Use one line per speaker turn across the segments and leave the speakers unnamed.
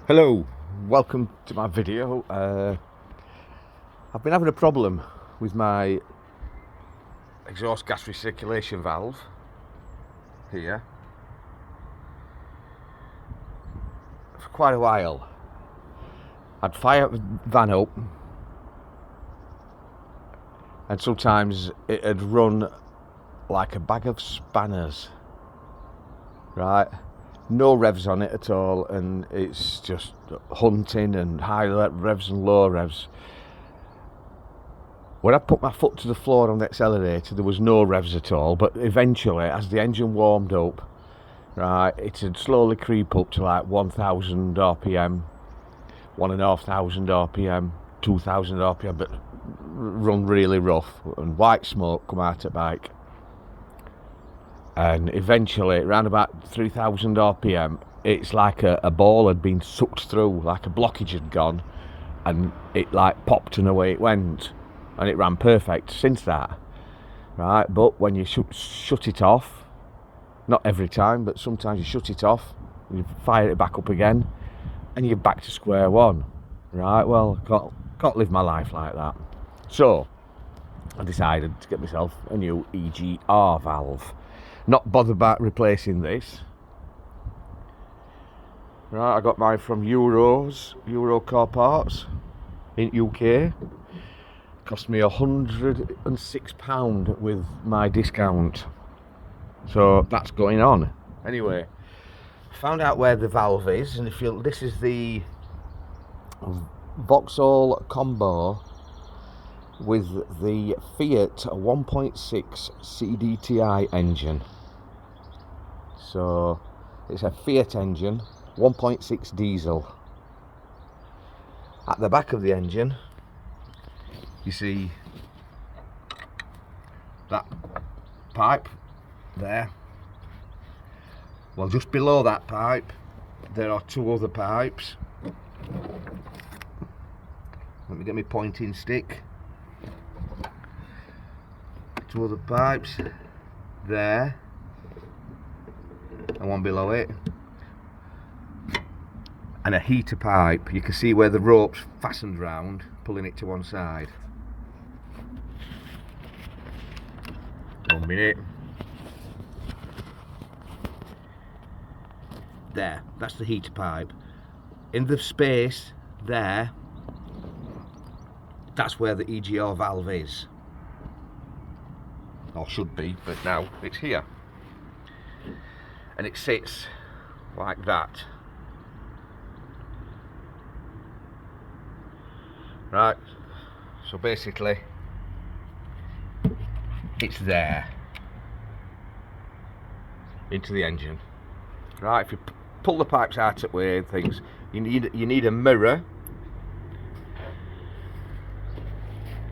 Hello, welcome to my video. I've been having a problem with my exhaust gas recirculation valve here for quite a while. I'd fire the van up and sometimes it'd run like a bag of spanners, right? No revs on it at all, and it's just hunting and high revs and low revs. When I put my foot to the floor on the accelerator, there was no revs at all, but eventually, as the engine warmed up, right, it'd slowly creep up to like 1000 RPM, 1500 RPM, 2000 RPM, but run really rough, and white smoke come out of the bike. And eventually, around about 3000 RPM, it's like a ball had been sucked through, like a blockage had gone, and it like popped and away it went, and it ran perfect since that, right? But when you shut it off, not every time, but sometimes you shut it off, you fire it back up again, and you're back to square one, right? Well, can't live my life like that. So I decided to get myself a new EGR valve. Not bothered about replacing this. Right, I got mine from Euro Car Parts in UK. Cost me £106 with my discount. So that's going on. Anyway, found out where the valve is, and if you, this is the Vauxhall combo with the Fiat 1.6 cdti engine. So it's a Fiat engine, 1.6 diesel. At the back of the engine you see that pipe there. Well, just below that pipe there are two other pipes. Let me get my pointing stick. Two other pipes there, and one below it, and a heater pipe. You can see where the rope's fastened round, pulling it to one side. 1 minute. There, that's the heater pipe. In the space there, that's where the EGR valve is. Or should be, but now it's here. And it sits like that. Right, so basically it's there into the engine. Right, if you pull the pipes out of way and things, you need a mirror.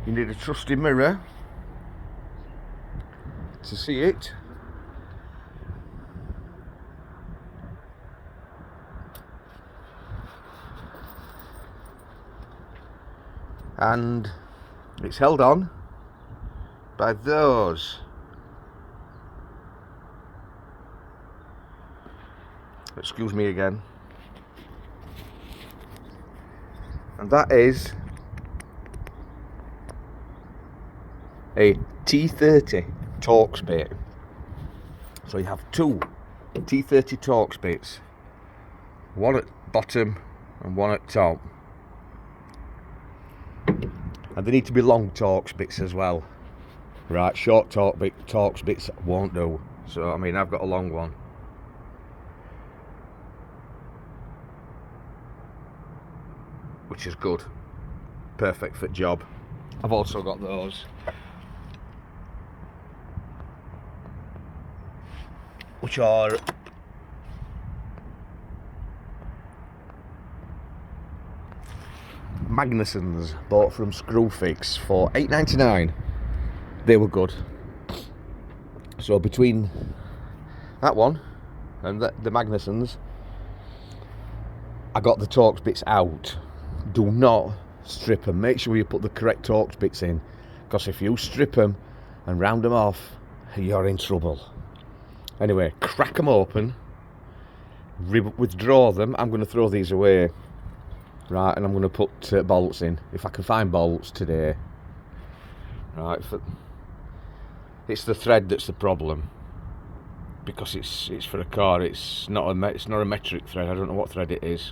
You need a trusty mirror to see it. And it's held on by those. Excuse me again. And that is a T30 Torx bit. So you have two T30 Torx bits, one at bottom and one at top, and they need to be long Torx bits as well, right? Short Torx bits won't do. So I mean, I've got a long one, which is good, perfect for job. I've also got those, which are Magnusson's, bought from Screwfix for £8.99. They were good. So between that one and the Magnusson's, I got the Torx bits out. Do not strip them. Make sure you put the correct Torx bits in, because if you strip them and round them off, you're in trouble. Anyway, crack them open, withdraw them. I'm going to throw these away, right, and I'm going to put bolts in, if I can find bolts today. Right, it's the thread that's the problem, because it's for a car. It's not a metric thread. I don't know what thread it is,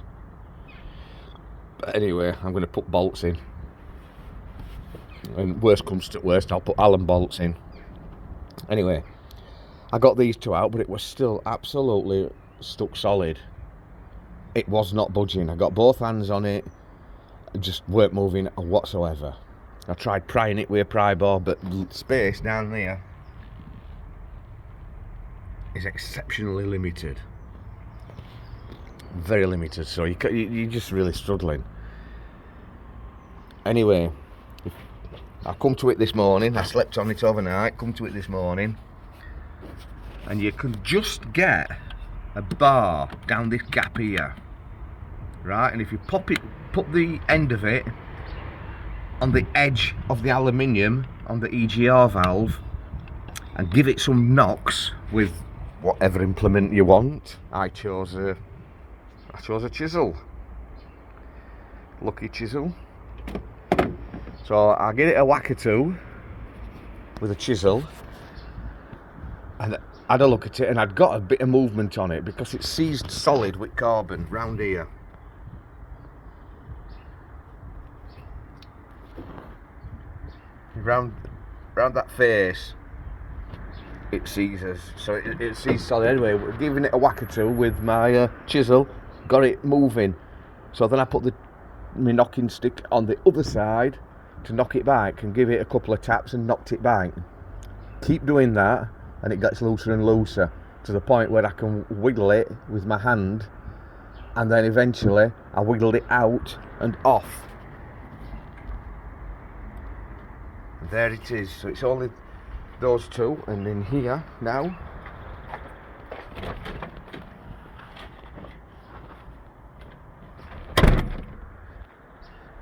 but anyway, I'm going to put bolts in, and worst comes to worst, I'll put Allen bolts in. Anyway, I got these two out, but it was still absolutely stuck solid. It was not budging. I got both hands on it, it just weren't moving whatsoever. I tried prying it with a pry bar, but space down there is exceptionally limited, very limited, so you're just really struggling. Anyway, I come to it this morning, I slept on it overnight, come to it this morning, and you can just get a bar down this gap here, right, and if you put the end of it on the edge of the aluminium on the EGR valve and give it some knocks with whatever implement you want. I chose a chisel, lucky chisel. So I get it a whack or two with a chisel, and I had a look at it, and I'd got a bit of movement on it because it's seized solid with carbon round here. Round that face, it seizes, so it seized solid. Anyway, giving it a whack or two with my chisel, got it moving. So then I put my knocking stick on the other side to knock it back, and give it a couple of taps and knocked it back. Keep doing that, and it gets looser and looser to the point where I can wiggle it with my hand, and then eventually I wiggled it out and off. There it is. So it's only those two, and in here now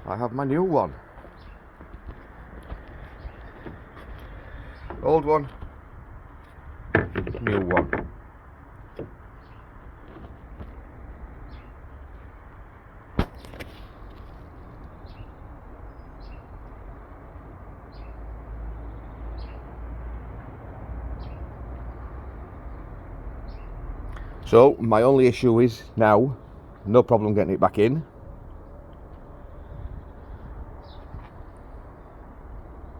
I have my new one. Old one, new one. So my only issue is now, no problem getting it back in.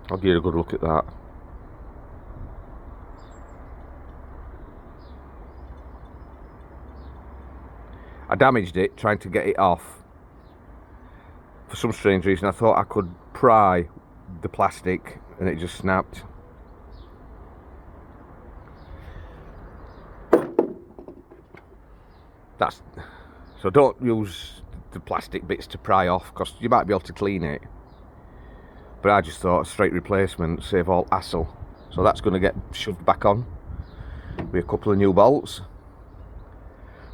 I'll give you a good look at that. I damaged it trying to get it off. For some strange reason I thought I could pry the plastic and it just snapped. So don't use the plastic bits to pry off, because you might be able to clean it. But I just thought a straight replacement, save all hassle. So that's going to get shoved back on with a couple of new bolts,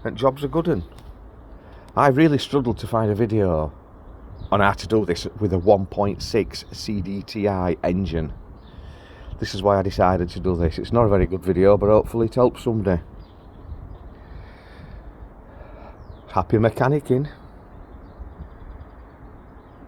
and job's a good one. I really struggled to find a video on how to do this with a 1.6 cdti engine. This is why I decided to do this. It's not a very good video, but hopefully it helps someday. Happy mechanicking.